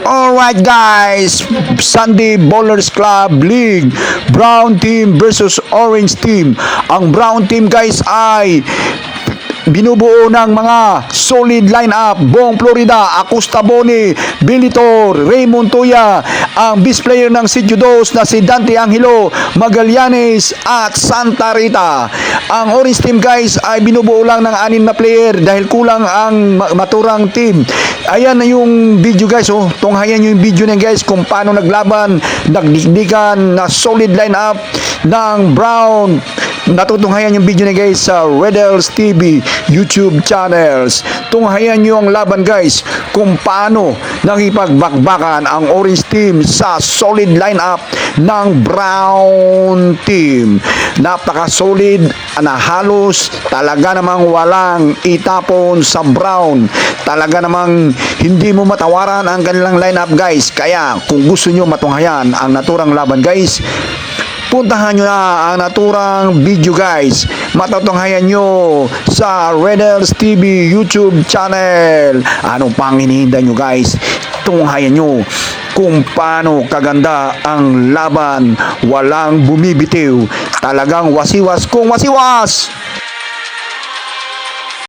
Alright guys, Sunday Bowlers Club League, Brown Team versus Orange Team. Ang Brown Team guys ay binubuo ng mga solid lineup: Bong Florida, Acosta Boni, Bilitor, Raymond Tuya, ang best player ng Sitio Dos na si Dante Angelo, Magallanes at Santa Rita. Ang Orange Team guys ay binubuo lang ng 6 na player dahil kulang ang maturang team. Ayan na yung video guys, tunghayan nyo yung video na guys kung paano naglaban, nagdikdikan na solid lineup ng Brown. Natutunghayan yung video na guys sa Redels TV YouTube channels. Tunghayan nyo ang laban guys kung paano nakipagbakbakan ang Orange Team sa solid lineup ng Brown Team. Napaka-solid na halos talaga namang walang itapon sa Brown. Talaga namang hindi mo matawaran ang kanilang lineup guys. Kaya kung gusto nyo matunghayan ang naturang laban guys, puntahan nyo na ang naturang video guys. Matutunghayan nyo sa Redels TV YouTube channel. Anong pang hinihintay nyo guys? Tunghayan nyo kung paano kaganda ang laban. Walang bumibitiw. Talagang wasiwas kung wasiwas.